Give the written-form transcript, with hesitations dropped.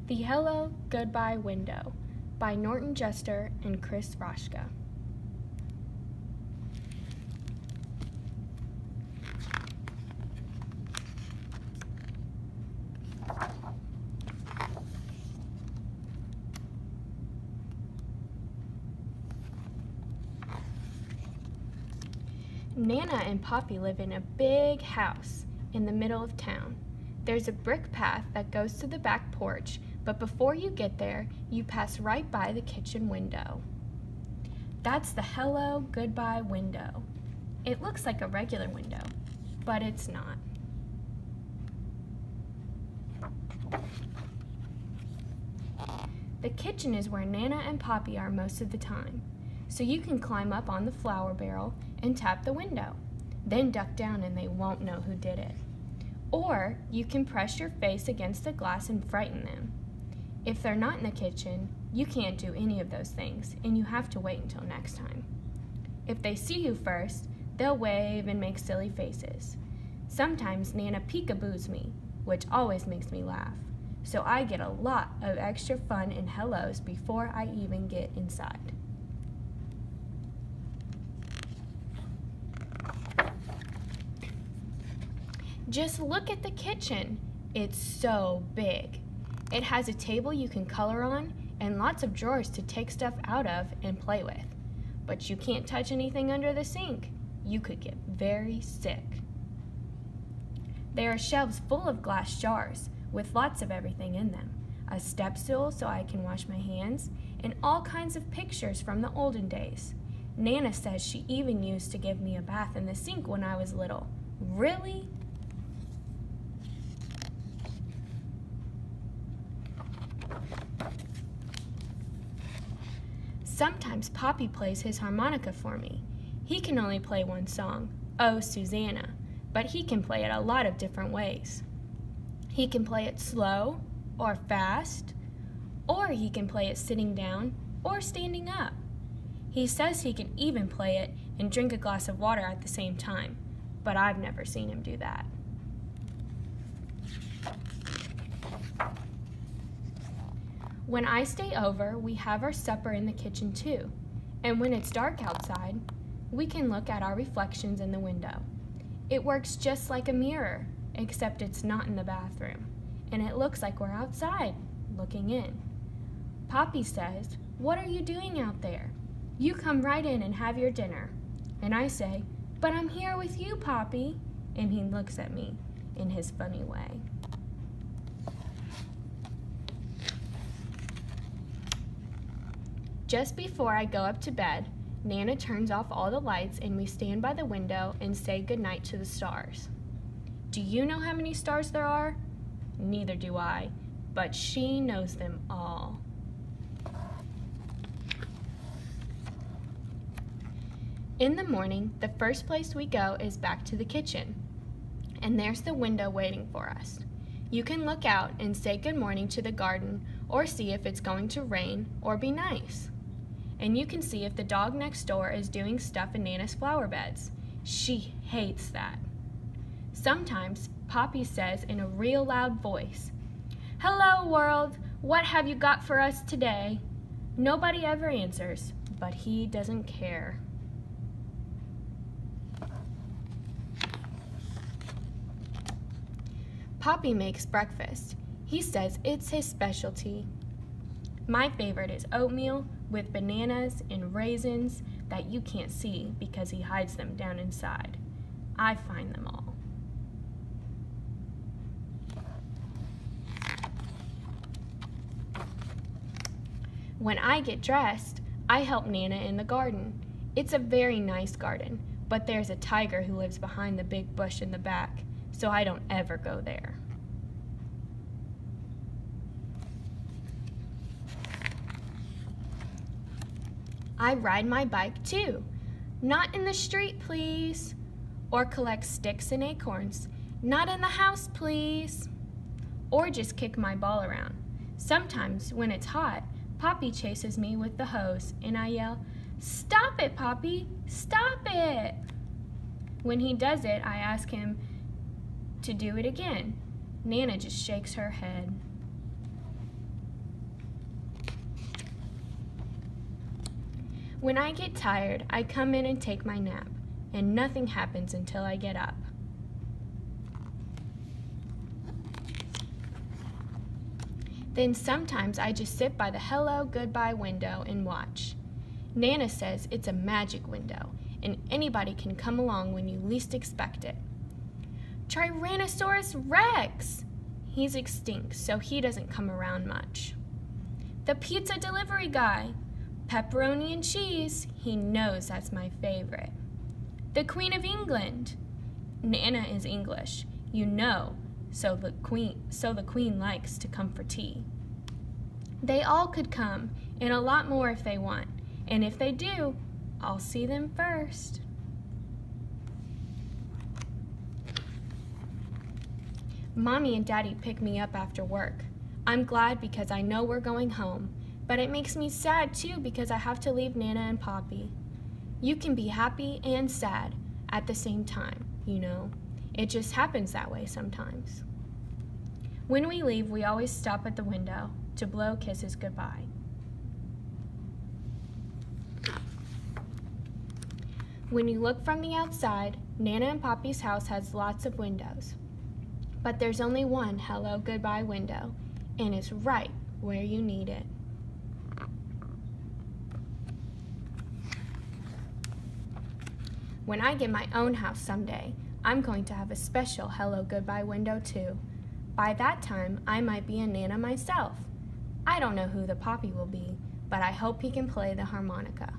The Hello Goodbye Window by Norton and Chris Raschka. Nana and Poppy live in a big house in the middle of town. There's a brick path that goes to the back porch, but before you get there, you pass right by the kitchen window. That's the Hello Goodbye window. It looks like a regular window, but it's not. The kitchen is where Nana and Poppy are most of the time, so you can climb up on the flour barrel and tap the window, then duck down and they won't know who did it. Or you can press your face against the glass and frighten them. If they're not in the kitchen, you can't do any of those things, and you have to wait until next time. If they see you first, they'll wave and make silly faces. Sometimes Nana peekaboos me, which always makes me laugh, so I get a lot of extra fun and hellos before I even get inside. Just look at the kitchen. It's so big. It has a table you can color on and lots of drawers to take stuff out of and play with. But you can't touch anything under the sink. You could get very sick. There are shelves full of glass jars with lots of everything in them. A step stool so I can wash my hands, and all kinds of pictures from the olden days. Nana says she even used to give me a bath in the sink when I was little. Really? Sometimes Poppy plays his harmonica for me. He can only play one song, Oh Susanna, but he can play it a lot of different ways. He can play it slow or fast, or he can play it sitting down or standing up. He says he can even play it and drink a glass of water at the same time, but I've never seen him do that. When I stay over, we have our supper in the kitchen too, and when it's dark outside, we can look at our reflections in the window. It works just like a mirror, except it's not in the bathroom, and it looks like we're outside, looking in. Poppy says, "What are you doing out there? You come right in and have your dinner." And I say, "But I'm here with you, Poppy," and he looks at me in his funny way. Just before I go up to bed, Nana turns off all the lights and we stand by the window and say goodnight to the stars. Do you know how many stars there are? Neither do I, but she knows them all. In the morning, the first place we go is back to the kitchen, and there's the window waiting for us. You can look out and say good morning to the garden or see if it's going to rain or be nice. And you can see if the dog next door is doing stuff in Nana's flower beds. She hates that. Sometimes Poppy says in a real loud voice, "Hello world, what have you got for us today?" Nobody ever answers, but he doesn't care. Poppy makes breakfast. He says it's his specialty. My favorite is oatmeal with bananas and raisins that you can't see because he hides them down inside. I find them all. When I get dressed, I help Nana in the garden. It's a very nice garden, but there's a tiger who lives behind the big bush in the back, so I don't ever go there. I ride my bike too. Not in the street, please. Or collect sticks and acorns. Not in the house, please. Or just kick my ball around. Sometimes, when it's hot, Poppy chases me with the hose, and I yell, "Stop it, Poppy! Stop it!" When he does it, I ask him to do it again. Nana just shakes her head. When I get tired, I come in and take my nap, and nothing happens until I get up. Then sometimes I just sit by the hello, goodbye window and watch. Nana says it's a magic window, and anybody can come along when you least expect it. Tyrannosaurus Rex! He's extinct, so he doesn't come around much. The pizza delivery guy. Pepperoni and cheese. He knows that's my favorite. The Queen of England. Nana is English, you know, so the queen likes to come for tea. They all could come, and a lot more if they want, and if they do, I'll see them first. Mommy and Daddy pick me up after work. I'm glad because I know we're going home, but it makes me sad too because I have to leave Nana and Poppy. You can be happy and sad at the same time, you know. It just happens that way sometimes. When we leave, we always stop at the window to blow kisses goodbye. When you look from the outside, Nana and Poppy's house has lots of windows. But there's only one hello goodbye window, and it's right where you need it. When I get my own house someday, I'm going to have a special hello goodbye window too. By that time, I might be a Nana myself. I don't know who the Poppy will be, but I hope he can play the harmonica.